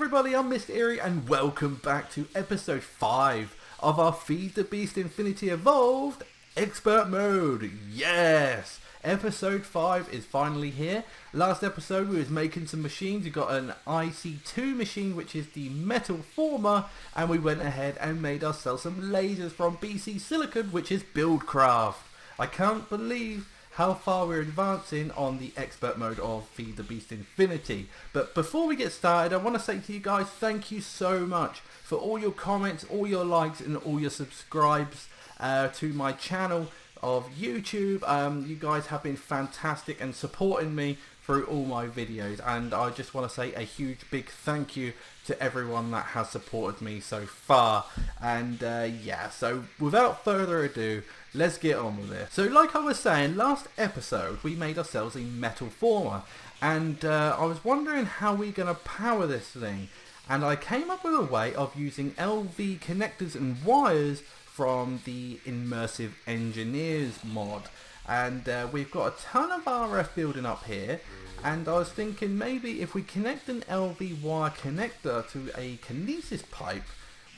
everybody, I'm Mr. Irri and welcome back to episode 5 of our Feed the Beast Infinity Evolved Expert Mode. Yes! Episode 5 is finally here. Last episode we was making some machines. We got an IC2 machine, which is the metal former, and we went ahead and made ourselves some lasers from BC Silicon, which is Buildcraft. I can't believe how far we're advancing on the expert mode of Feed the Beast Infinity. But before we get started, I want to say to you guys, thank you so much for all your comments, all your likes and all your subscribes to my channel of YouTube. You guys have been fantastic and supporting me through all my videos, and I just want to say a huge big thank you to everyone that has supported me so far. And yeah, so without further ado, let's get on with it. So like I was saying, last episode we made ourselves a metal former, and I was wondering how we're going to power this thing, and I came up with a way of using LV connectors and wires from the Immersive Engineers mod. And we've got a ton of RF building up here, and I was thinking maybe if we connect an LV wire connector to a kinesis pipe,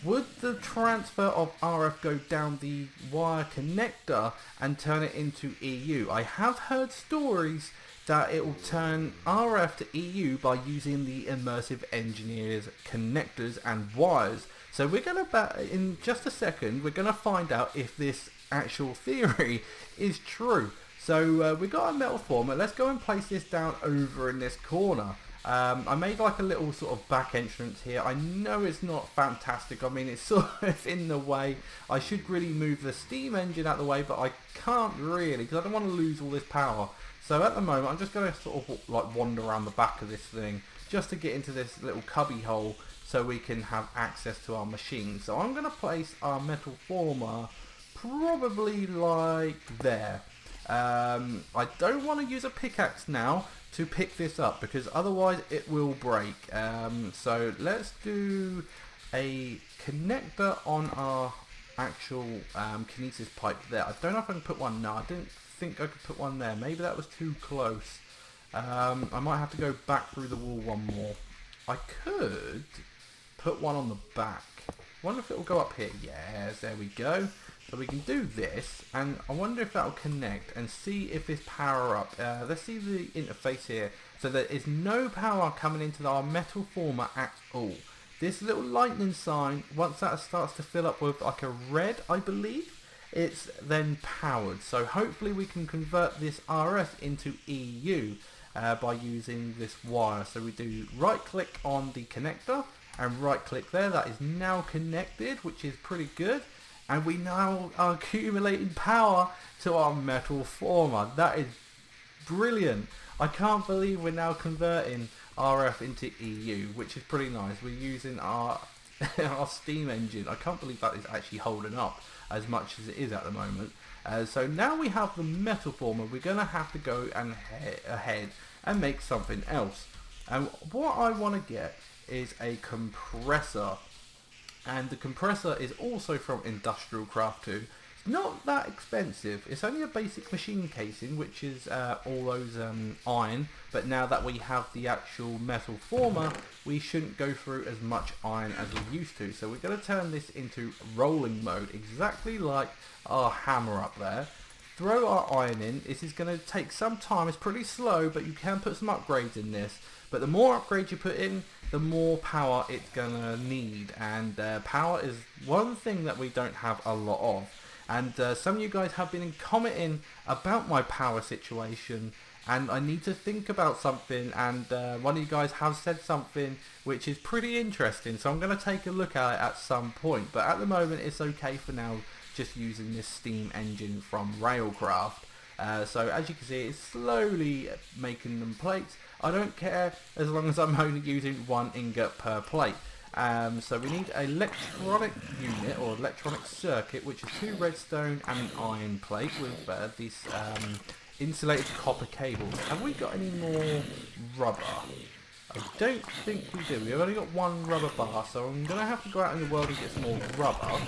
would the transfer of RF go down the wire connector and turn it into EU? I have heard stories that it will turn RF to EU by using the Immersive Engineers connectors and wires. So we're going to, in just a second, we're going to find out if this actual theory is true. So we got a metal former. Let's go and place this down over in this corner. I made like a little sort of back entrance here. I know it's not fantastic. I mean, it's sort of in the way. I should really move the steam engine out of the way, but I can't really because I don't want to lose all this power. So at the moment, I'm just going to sort of like wander around the back of this thing just to get into this little cubby hole so we can have access to our machine. So I'm going to place our metal former probably like there. I don't want to use a pickaxe now to pick this up because otherwise it will break. So let's do a connector on our actual kinesis pipe there. I don't know if I can put one. No, I didn't think I could put one there. Maybe that was too close. I might have to go back through the wall one more. I could put one on the back. Wonder if it will go up here. Yes, there we go. So we can do this, and I wonder if that will connect and see if this power up. Let's see the interface here. So there is no power coming into our metal former at all. This little lightning sign, once that starts to fill up with like a red, I believe, it's then powered. So hopefully we can convert this RF into EU by using this wire. So we do right click on the connector and right click there. That is now connected, which is pretty good. And we now are accumulating power to our metal former. That is brilliant. I can't believe we're now converting RF into EU, which is pretty nice. We're using our our steam engine. I can't believe that is actually holding up as much as it is at the moment. So now we have the metal former. We're going to have to go and ahead and make something else. And what I want to get is a compressor. And the compressor is also from Industrial Craft 2. It's not that expensive. It's only a basic machine casing, which is all those iron. But now that we have the actual metal former, we shouldn't go through as much iron as we used to. So we're going to turn this into rolling mode, exactly like our hammer up there. Throw our iron in. This is going to take some time. It's pretty slow, but you can put some upgrades in this. But the more upgrades you put in, the more power it's gonna need, and power is one thing that we don't have a lot of. And some of you guys have been commenting about my power situation, and I need to think about something, and one of you guys have said something which is pretty interesting, so I'm going to take a look at it at some point. But at the moment it's okay for now, just using this steam engine from Railcraft. So as you can see, it's slowly making them plates. I don't care as long as I'm only using one ingot per plate. So we need an electronic unit or electronic circuit, which is 2 redstone and an iron plate with these insulated copper cables. Have we got any more rubber? I don't think we do. We've only got 1 rubber bar, so I'm going to have to go out in the world and get some more rubber.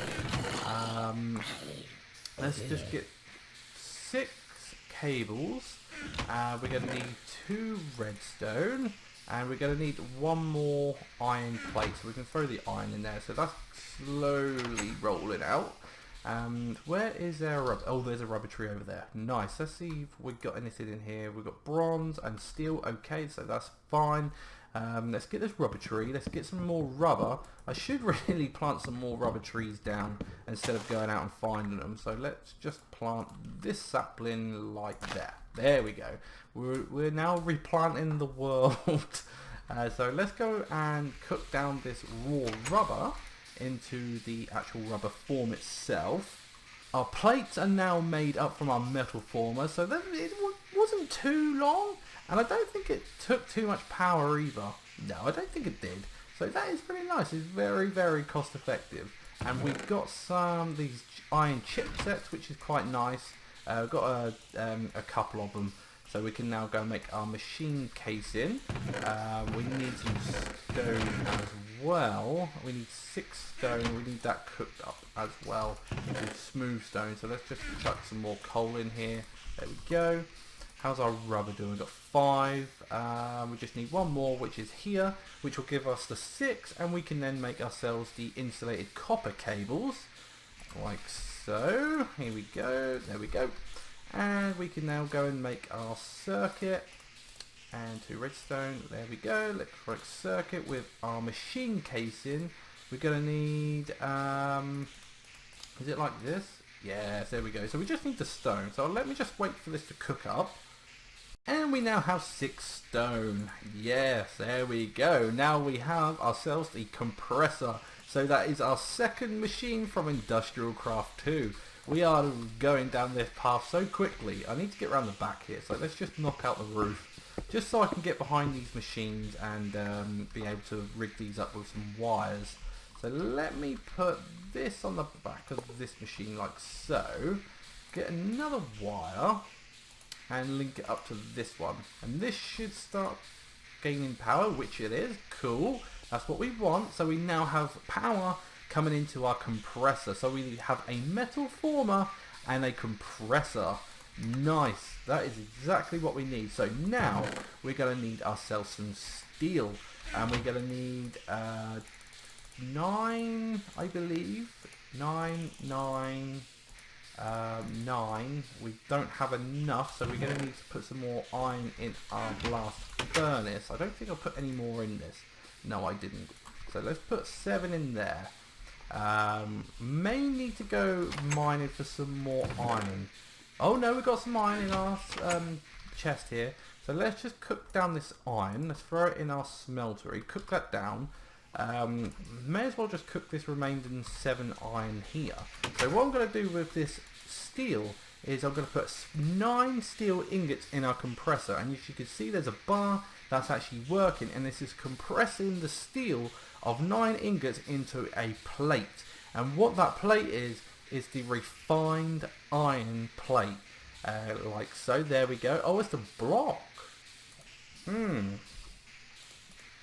Let's just get 6 cables. We're going to need 2 redstone And we're going to need one more iron plate, so we can throw the iron in there. So that's slowly rolling out. Where is there rubber? Oh, there's a rubber tree over there. Nice. Let's see if we've got anything in here. We've got bronze and steel. Okay, so that's fine. Let's get this rubber tree. Let's get some more rubber. I should really plant some more rubber trees down instead of going out and finding them. So let's just plant this sapling like that. There we go. We're now replanting the world. So let's go and cook down this raw rubber into the actual rubber form itself. Our plates are now made up from our metal former, so that it wasn't too long, and I don't think it took too much power either. No, I don't think it did. So that is pretty nice. It's very, very cost effective. And we've got these iron chipsets, which is quite nice. We've got a couple of them. So we can now go make our machine casing. We need some stone as well. We need 6 stone. We need that cooked up as well with smooth stone. So let's just chuck some more coal in here. There we go. How's our rubber doing? We've got 5. We just need one more, which is here, which will give us the 6. And we can then make ourselves the insulated copper cables. Like so. Here we go. There we go. And we can now go and make our circuit, and 2 redstone, there we go, electric circuit with our machine casing. We're going to need, is it like this? Yes, there we go. So we just need the stone, so let me just wait for this to cook up. And we now have 6 stone. Yes, there we go. Now we have ourselves the compressor. So that is our second machine from Industrial Craft 2. We are going down this path so quickly. I need to get around the back here, so let's just knock out the roof. Just so I can get behind these machines and be able to rig these up with some wires. So let me put this on the back of this machine like so. Get another wire and link it up to this one. And this should start gaining power, which it is. Cool. That's what we want. So we now have power coming into our compressor. So we have a metal former and a compressor. Nice. That is exactly what we need. So now we're going to need ourselves some steel, and we're going to need 9, I believe. 9. We don't have enough, so we're going to need to put some more iron in our blast furnace. I don't think I'll put any more in this. No, I didn't. So let's put 7 in there. May need to go mining for some more iron. Oh no, we've got some iron in our chest here. So let's just cook down this iron. Let's throw it in our smeltery. Cook that down. May as well just cook this remaining 7 iron here. So what I'm going to do with this steel is I'm going to put 9 steel ingots in our compressor. And as you can see, there's a bar that's actually working, and this is compressing the steel of 9 ingots into a plate. And what that plate is the refined iron plate, like so. There we go. Oh, it's the block.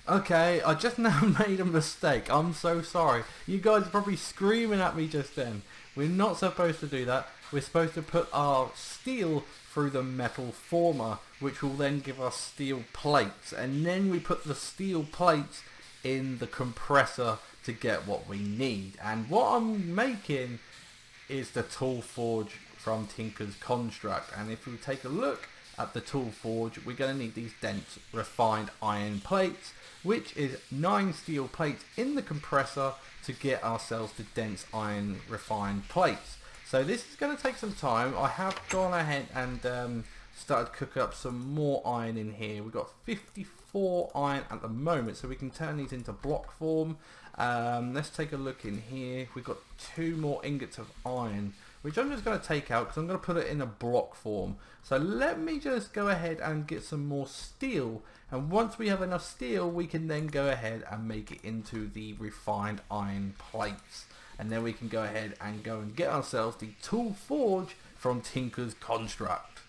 Okay, I just now made a mistake. I'm so sorry. You guys are probably screaming at me just then. We're not supposed to do that. We're supposed to put our steel through the metal former, which will then give us steel plates, and then we put the steel plates in the compressor to get what we need. And what I'm making is the tool forge from Tinker's Construct. And if we take a look at the tool forge, we're going to need these dense refined iron plates, which is 9 steel plates in the compressor to get ourselves the dense iron refined plates. So this is going to take some time. I have gone ahead and started to cook up some more iron in here. We've got 54 iron at the moment, so we can turn these into block form. Let's take a look in here. We've got 2 more ingots of iron, which I'm just going to take out because I'm going to put it in a block form. So let me just go ahead and get some more steel, and once we have enough steel, we can then go ahead and make it into the refined iron plates. And then we can go ahead and get ourselves the tool forge from Tinker's Construct.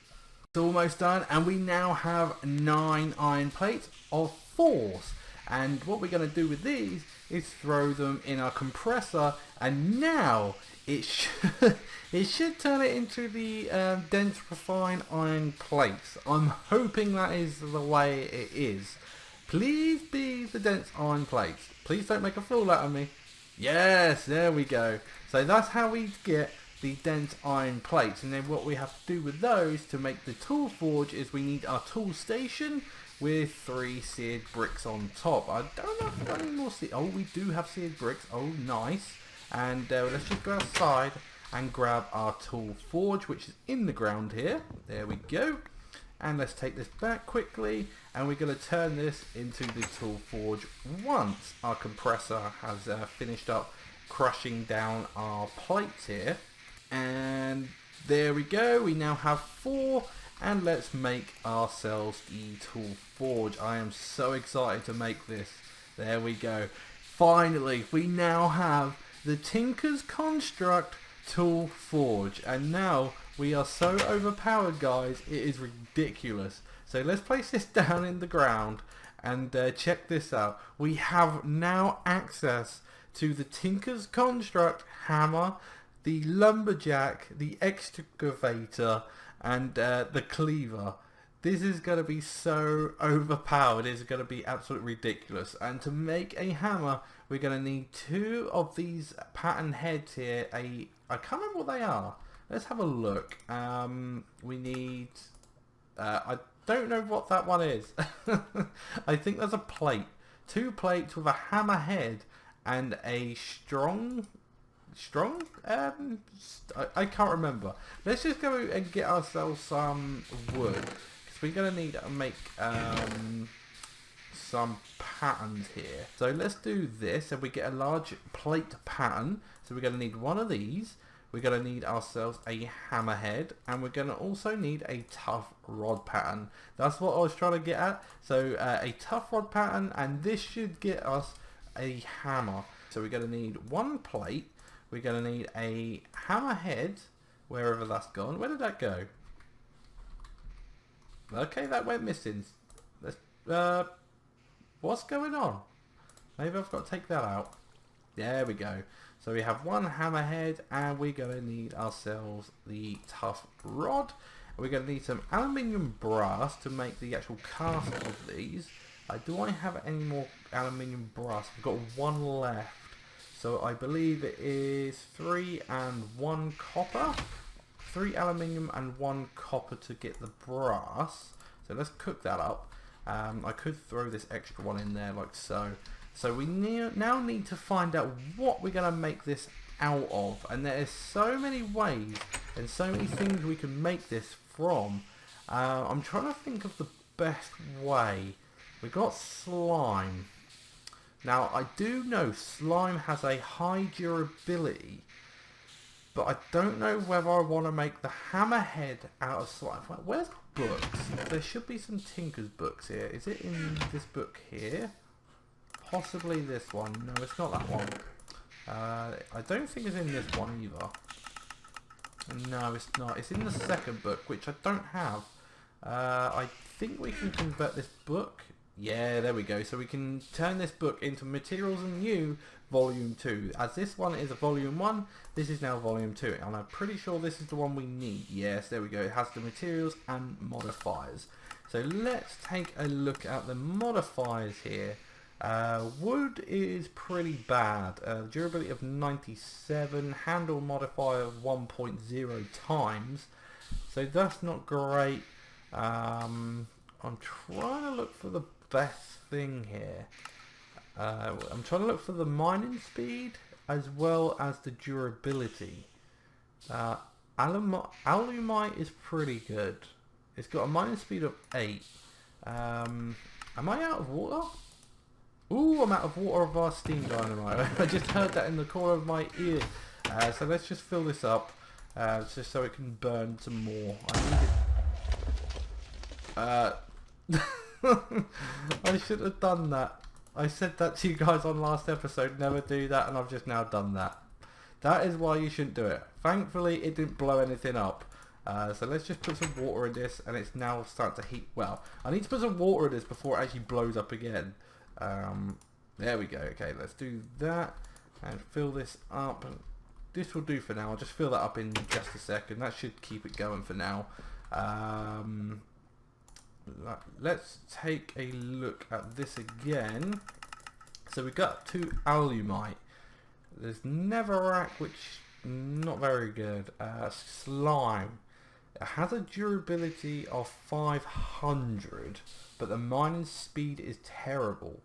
It's almost done, and we now have 9 iron plates of 4s. And what we're going to do with these is throw them in our compressor, and now it should turn it into the dense refined iron plates. I'm hoping that is the way it is, Please be the dense iron plates. Please don't make a fool out of me. Yes, there we go. So that's how we get the dense iron plates. And then what we have to do with those to make the tool forge is we need our tool station with 3 seared bricks on top. I don't know if we've got any more seared. Oh, we do have seared bricks. Oh, nice. And let's just go outside and grab our tool forge, which is in the ground here. There we go. And let's take this back quickly, and we're going to turn this into the tool forge once our compressor has finished up crushing down our plates here. And there we go, we now have 4, and let's make ourselves the tool forge. I am so excited to make this. There we go. Finally, we now have the Tinker's Construct tool forge, and now we are so overpowered, guys, it is ridiculous. So let's place this down in the ground and check this out. We have now access to the Tinker's Construct hammer, the lumberjack, the excavator, and the cleaver. This is going to be so overpowered. It's going to be absolutely ridiculous. And to make a hammer, we're going to need 2 of these pattern heads here. I can't remember what they are. Let's have a look. We need... I don't know what that one is. I think there's a plate. 2 plates with a hammer head and a strong... I can't remember. Let's just go and get ourselves some wood. Because we're going to need to make some patterns here. So let's do this. And we get a large plate pattern. So we're going to need one of these. We're going to need ourselves a hammerhead, and we're going to also need a tough rod pattern. That's what I was trying to get at. So a tough rod pattern, and this should get us a hammer. So we're going to need 1 plate. We're going to need a hammerhead, wherever that's gone. Where did that go? Okay, that went missing. Let's, what's going on? Maybe I've got to take that out. There we go. So we have 1 hammerhead, and we're going to need ourselves the tough rod. We're going to need some aluminium brass to make the actual cast of these. Do I have any more aluminium brass? I've got 1 left. So I believe it is 3 and 1 copper. 3 aluminium and 1 copper to get the brass. So let's cook that up. I could throw this extra one in there like so. So we now need to find out what we're going to make this out of. And there is so many ways and so many things we can make this from. I'm trying to think of the best way. We got slime. Now I do know slime has a high durability, but I don't know whether I want to make the hammerhead out of slime. Where's the books? There should be some Tinker's books here. Is it in this book here? Possibly this one. No, it's not that one. I don't think it's in this one either. No, it's not. It's in the second book, which I don't have. I think we can convert this book. Yeah, there we go. So we can turn this book into Materials and New Volume 2. As this one is a Volume 1, this is now Volume 2. And I'm pretty sure this is the one we need. Yes, there we go. It has the materials and modifiers. So let's take a look at the modifiers here. Wood is pretty bad. Durability of 97, handle modifier of 1.0 times. So that's not great. I'm trying to look for the best thing here. I'm trying to look for the mining speed as well as the durability. Alumite is pretty good. It's got a mining speed of 8. Am I out of water? Ooh, I'm out of water of our steam dynamite. I just heard that in the corner of my ear. So let's just fill this up, just so it can burn some more. I need it. I should have done that. I said that to you guys on last episode, never do that, and I've just now done that. That is why you shouldn't do it. Thankfully, it didn't blow anything up. So let's just put some water in this, and it's now starting to heat. Well, I need to put some water in this before it actually blows up again. There we go. Okay, let's do that and fill this up. This will do for now. I'll just fill that up in just a second. That should keep it going for now. let's take a look at this again. So we got 2 alumite. There's netherrack, which not very good. Slime. It has a durability of 500, but the mining speed is terrible.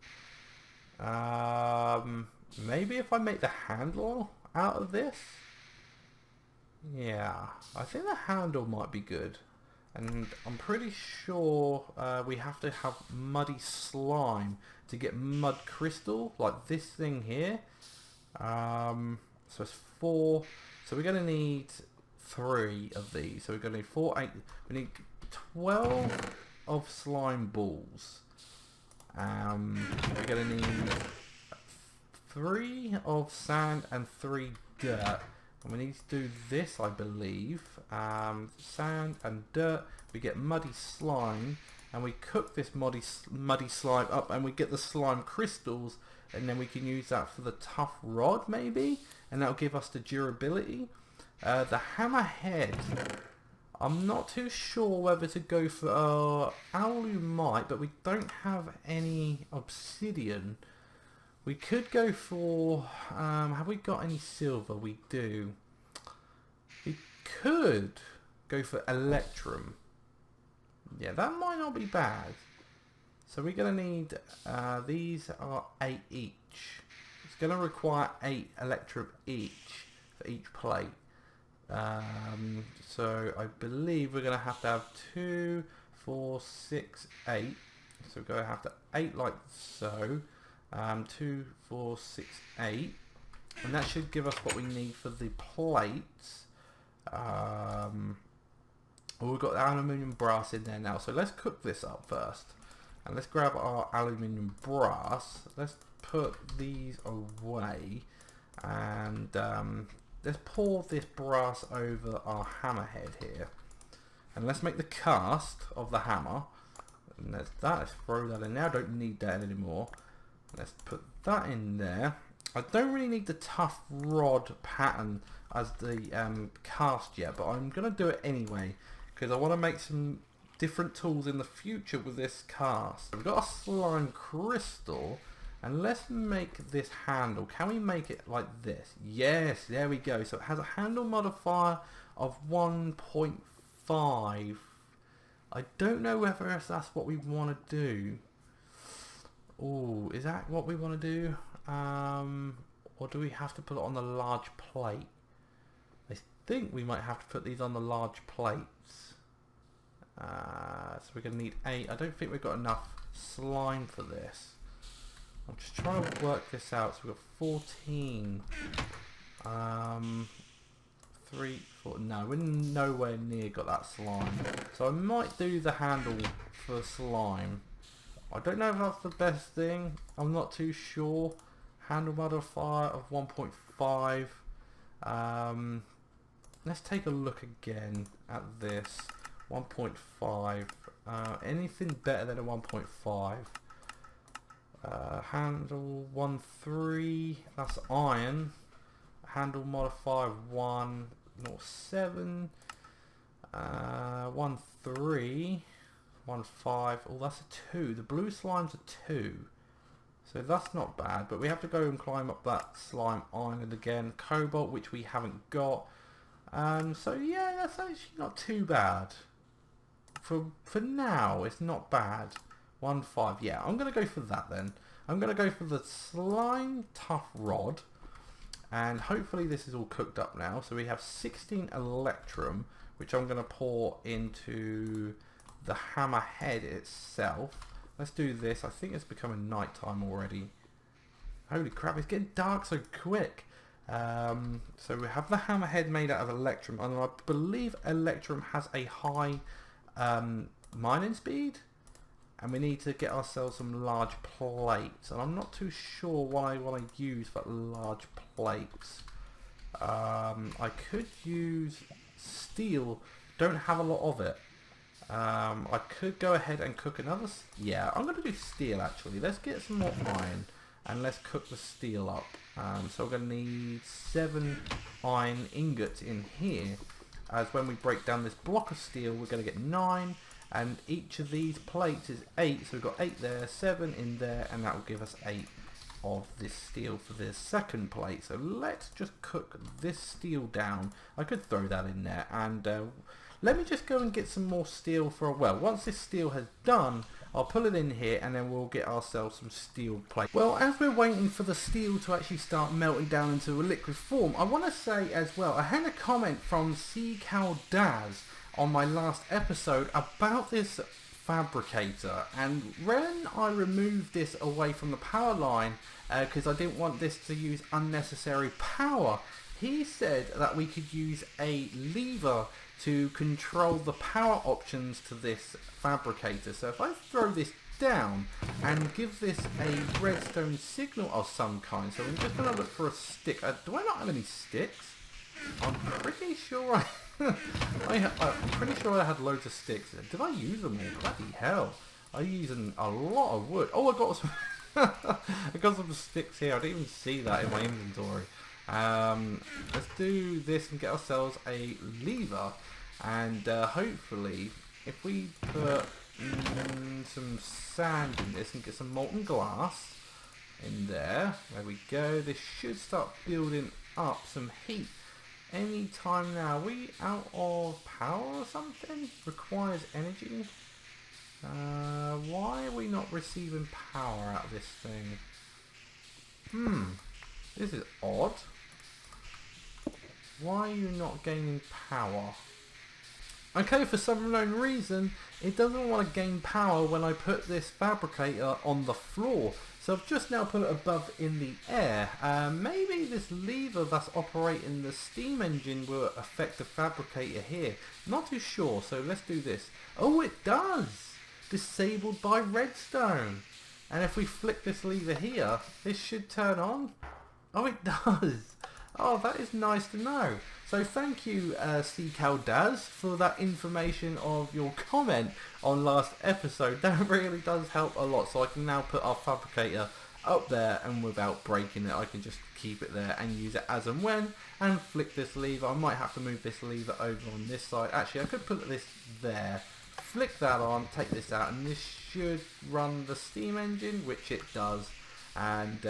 Maybe if I make the handle out of this. Yeah, I think the handle might be good. And I'm pretty sure we have to have muddy slime to get mud crystal, like this thing here. So it's 4. So we're going to need 3 of these. So we're going to need 4, 8. We need 12 of slime balls. We're going to need 3 of sand and 3 dirt. And we need to do this, I believe. Sand and dirt. We get muddy slime, and we cook this muddy slime up, and we get the slime crystals, and then we can use that for the tough rod, maybe, and that'll give us the durability. The hammerhead, I'm not too sure whether to go for alumite, but we don't have any obsidian. We could go for, have we got any silver? We do. We could go for electrum. Yeah, that might not be bad. So we're going to need, these are 8 each. It's going to require 8 electrum each for each plate. So I believe we're going to have 2, 4, 6, 8. So we're going to have 8 like so. 2, 4, 6, 8, and that should give us what we need for the plates. We've got aluminium brass in there now, so let's cook this up first, and let's grab our aluminium brass. Let's put these away, and let's pour this brass over our hammerhead here, and let's make the cast of the hammer. And there's that. Let's throw that in there. I don't need that anymore. Let's put that in there. I don't really need the tough rod pattern as the cast yet, but I'm going to do it anyway because I want to make some different tools in the future with this cast. We've got a slime crystal, and let's make this handle. Can we make it like this? Yes, there we go. So it has a handle modifier of 1.5. I don't know whether that's what we want to do. Oh, is that what we want to do? Or do we have to put it on the large plate? I think we might have to put these on the large plates. So we're going to need 8. I don't think we've got enough slime for this. I'm just trying to work this out. So we've got 14. 3, 4. No, we're nowhere near got that slime. So I might do the handle for slime. I don't know if that's the best thing. I'm not too sure. Handle modifier of 1.5. Let's take a look again at this. 1.5. Anything better than a 1.5. Handle 1.3. That's iron. Handle modifier 1.07. 1.3. 1.5. Oh, that's a 2. The blue slime's a 2. So that's not bad, but we have to go and climb up that slime island again. Cobalt, which we haven't got. So yeah, that's actually not too bad. For now, it's not bad. 1.5. Yeah, I'm going to go for that then. I'm going to go for the slime tough rod. And hopefully this is all cooked up now. So we have 16 electrum, which I'm going to pour into the hammerhead itself. Let's do this. I think it's becoming nighttime already. Holy crap, it's getting dark so quick. So we have the hammerhead made out of electrum, and I believe electrum has a high mining speed, and we need to get ourselves some large plates, and I'm not too sure what I want to use for large plates. I could use steel, don't have a lot of it. I could go ahead and cook another. Yeah, I'm going to do steel actually. Let's get some more iron and let's cook the steel up. So we're going to need 7 iron ingots in here. As when we break down this block of steel, we're going to get 9, and each of these plates is 8, so we've got 8 there, 7 in there, and that will give us 8 of this steel for this second plate. So let's just cook this steel down. I could throw that in there, and let me just go and get some more steel for a well. Once this steel has done, I'll put it in here and then we'll get ourselves some steel plate. Well, as we're waiting for the steel to actually start melting down into a liquid form, I want to say as well, I had a comment from Daz on my last episode about this fabricator, and when I removed this away from the power line because I didn't want this to use unnecessary power, he said that we could use a lever to control the power options to this fabricator. So if I throw this down and give this a redstone signal of some kind, so I'm just going to look for a stick. Do I not have any sticks? I'm pretty sure I'm pretty sure I had loads of sticks. Did I use them all? Bloody hell. I'm using a lot of wood. Oh, I got some I got some sticks here. I didn't even see that in my inventory. Let's do this and get ourselves a lever, and hopefully if we put some sand in this and get some molten glass in there we go, this should start building up some heat any time now. Are we out of power or something? Requires energy. Why are we not receiving power out of this thing? This is odd. Why are you not gaining power? Okay, for some unknown reason, it doesn't want to gain power when I put this fabricator on the floor. So I've just now put it above in the air. Maybe this lever that's operating the steam engine will affect the fabricator here. Not too sure, so let's do this. Oh, it does! Disabled by redstone. And if we flick this lever here, this should turn on. Oh, it does! Oh, that is nice to know. So thank you, Daz, for that information of your comment on last episode. That really does help a lot. So I can now put our fabricator up there, and without breaking it, I can just keep it there and use it as and when, and flick this lever. I might have to move this lever over on this side. Actually, I could put this there, flick that on, take this out, and this should run the steam engine, which it does. And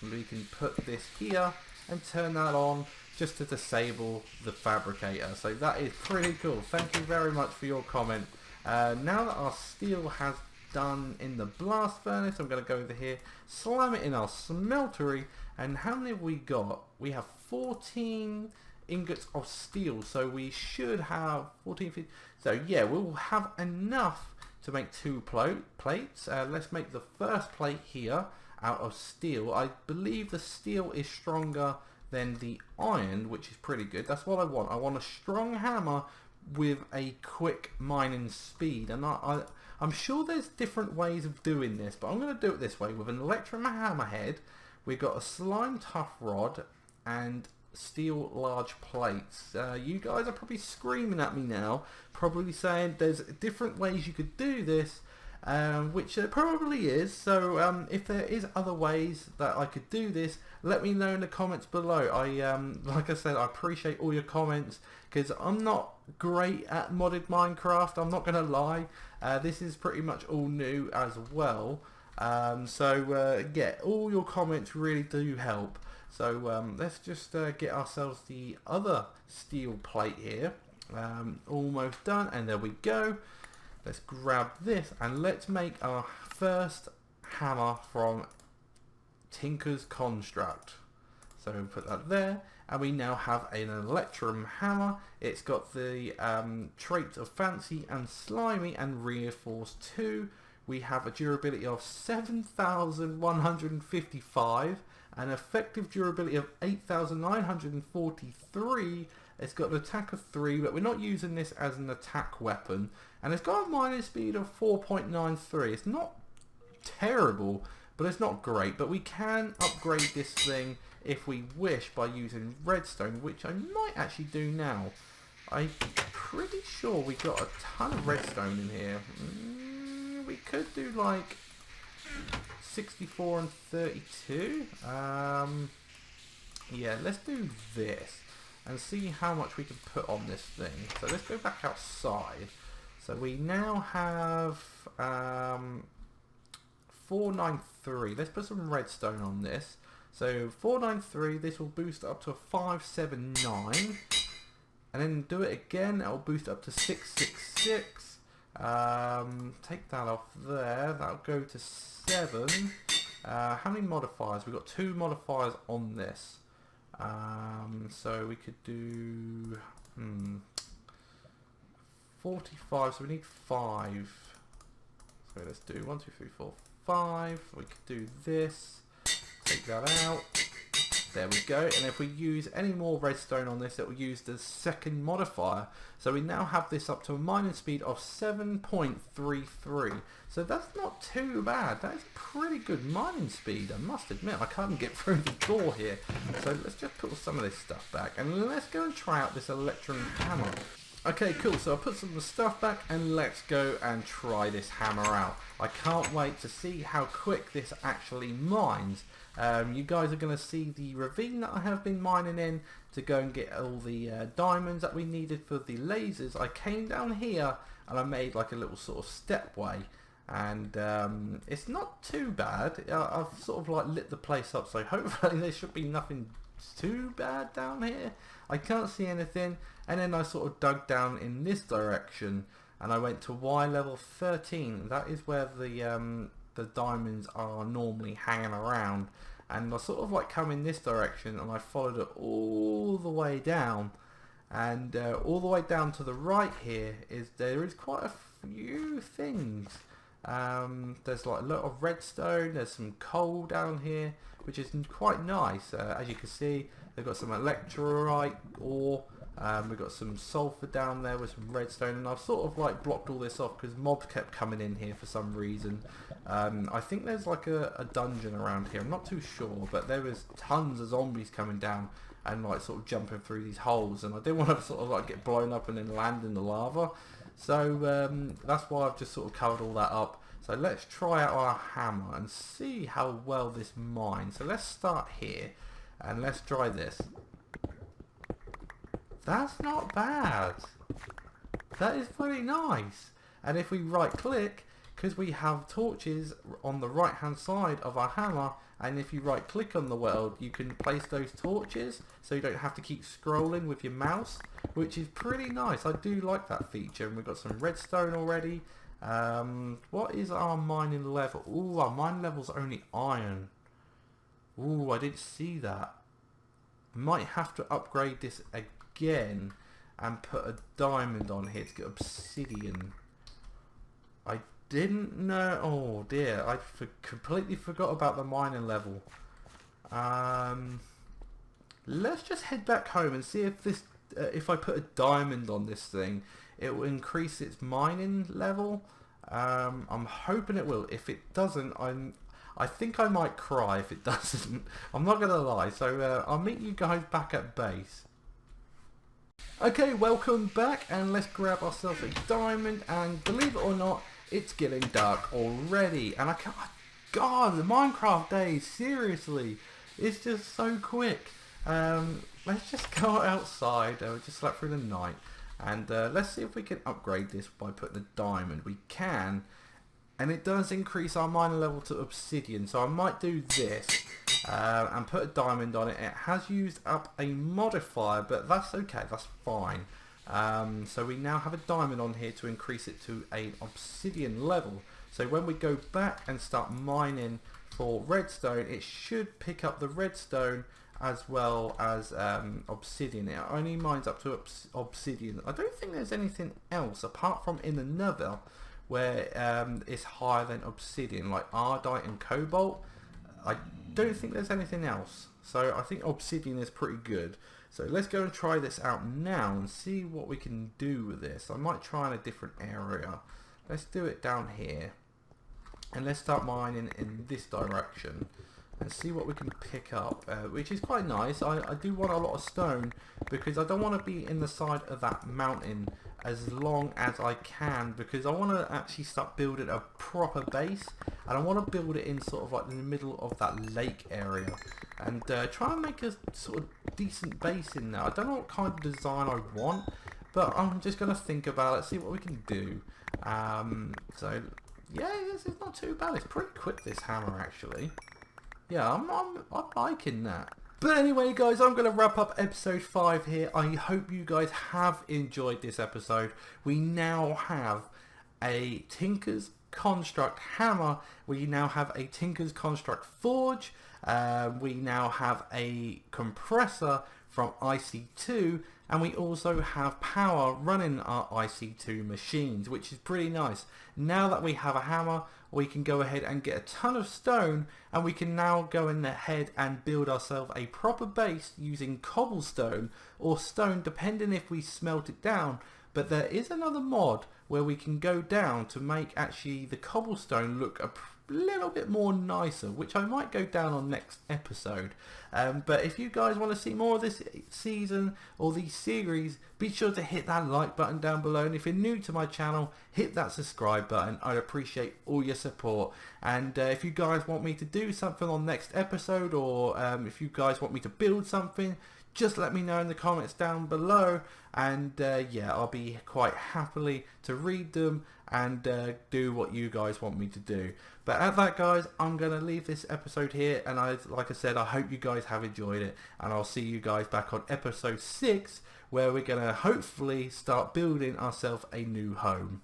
we can put this here and turn that on just to disable the fabricator. So that is pretty cool. Thank you very much for your comment. Now that our steel has done in the blast furnace, I'm going to go over here, slam it in our smeltery, and how many have we got? We have 14 ingots of steel, so we should have 14, 15. So yeah, we'll have enough to make 2 plates. Let's make the first plate here out of steel. I believe the steel is stronger than the iron, which is pretty good. That's what I want. I want a strong hammer with a quick mining speed, and I'm sure there's different ways of doing this, but I'm going to do it this way. With an electrum hammerhead, we've got a slime tough rod and steel large plates. You guys are probably screaming at me now, probably saying there's different ways you could do this, which there probably is. So if there is other ways that I could do this, let me know in the comments below. Like I said, I appreciate all your comments, because I'm not great at modded Minecraft, I'm not gonna lie. This is pretty much all new as well. Yeah, all your comments really do help. So let's just get ourselves the other steel plate here. Almost done, and there we go. Let's grab this and let's make our first hammer from Tinker's Construct. So we'll put that there, and we now have an electrum hammer. It's got the traits of fancy and slimy and reinforced 2. We have a durability of 7,155, an effective durability of 8,943. It's got an attack of 3, but we're not using this as an attack weapon. And it's got a mining speed of 4.93. It's not terrible, but it's not great. But we can upgrade this thing if we wish by using redstone, which I might actually do now. I'm pretty sure we got a ton of redstone in here. We could do like 64 and 32. Yeah, let's do this and see how much we can put on this thing. So let's go back outside. So we now have 493. Let's put some redstone on this. So 493, this will boost up to 579. And then do it again, it'll boost up to 666. Take that off there, that'll go to 7. How many modifiers? We've got 2 modifiers on this. So we could do 45, so we need 5. So let's do 1, 2, 3, 4, 5. We could do this. Take that out. There we go. And if we use any more redstone on this, it will use the second modifier. So we now have this up to a mining speed of 7.33. So that's not too bad. That is pretty good mining speed, I must admit. I can't get through the door here. So let's just put some of this stuff back. And let's go and try out this electrum hammer. Okay, cool. So I put some of the stuff back and let's go and try this hammer out. I can't wait to see how quick this actually mines. You guys are going to see the ravine that I have been mining in to go and get all the diamonds that we needed for the lasers. I came down here and I made like a little sort of stepway, and it's not too bad. I've sort of like lit the place up, so hopefully there should be nothing too bad down here. I can't see anything. And then I sort of dug down in this direction and I went to Y level 13. That is where the diamonds are normally hanging around, and I sort of like come in this direction and I followed it all the way down, and all the way down to the right here there is quite a few things. There's like a lot of redstone, there's some coal down here, which is quite nice. As you can see, they've got some electrolyte ore. We've got some sulfur down there with some redstone, and I've sort of like blocked all this off because mobs kept coming in here for some reason. I think there's like a dungeon around here, I'm not too sure, but there was tons of zombies coming down and like sort of jumping through these holes, and I didn't want to sort of like get blown up and then land in the lava. So that's why I've just sort of covered all that up. So let's try out our hammer and see how well this mines. So let's start here and let's try this. That's not bad. That is pretty nice. And if we right click, because we have torches on the right hand side of our hammer, and if you right click on the world, you can place those torches so you don't have to keep scrolling with your mouse, which is pretty nice. I do like that feature. And we've got some redstone already. What is our mining level? Ooh, our mining level's only iron. Ooh, I didn't see that. Might have to upgrade this again and put a diamond on here to get obsidian. I didn't know. Oh dear, I completely forgot about the mining level. Let's just head back home and see if this if I put a diamond on this thing, it will increase its mining level. I'm hoping it will. If it doesn't, I think I might cry if it doesn't. I'm not gonna lie. So I'll meet you guys back at base. Okay, welcome back, and let's grab ourselves a diamond, and believe it or not, it's getting dark already, and I can't, God, the Minecraft days, seriously, it's just so quick. Let's just go outside, just slept through the night, and let's see if we can upgrade this by putting a diamond. We can, and it does increase our mining level to obsidian, so I might do this. And put a diamond on it. It has used up a modifier, but that's okay, that's fine. So we now have a diamond on here to increase it to an obsidian level. So when we go back and start mining for redstone, it should pick up the redstone as well as obsidian. It only mines up to obsidian. I don't think there's anything else apart from in the nether where it's higher than obsidian, like ardite and cobalt. I don't think there's anything else, so I think obsidian is pretty good. So let's go and try this out now and see what we can do with this. I might try in a different area. Let's do it down here, and let's start mining in this direction and see what we can pick up, which is quite nice. I do want a lot of stone because I don't want to be in the side of that mountain as long as I can, because I want to actually start building a proper base, and I want to build it in sort of like in the middle of that lake area, and try and make a sort of decent base in there. I don't know what kind of design I want, but I'm just going to think about it, see what we can do. So, yeah, this is not too bad. It's pretty quick, this hammer, actually. Yeah, I'm liking that. But anyway, guys, I'm going to wrap up episode 5 here. I hope you guys have enjoyed this episode. We now have a Tinker's Construct hammer. We now have a Tinker's Construct forge. We now have a compressor from IC2, and we also have power running our IC2 machines, which is pretty nice. Now that we have a hammer, we can go ahead and get a ton of stone, and we can now go in ahead and build ourselves a proper base using cobblestone or stone, depending if we smelt it down. But there is another mod where we can go down to make actually the cobblestone look a little bit more nicer, which I might go down on next episode. But if you guys want to see more of this season or these series, be sure to hit that like button down below, and if you're new to my channel, hit that subscribe button. I'd appreciate all your support. And if you guys want me to do something on next episode, or if you guys want me to build something, just let me know in the comments down below, and yeah, I'll be quite happily to read them and do what you guys want me to do. But at that, guys, I'm going to leave this episode here, and like I said, I hope you guys have enjoyed it, and I'll see you guys back on episode 6, where we're going to hopefully start building ourselves a new home.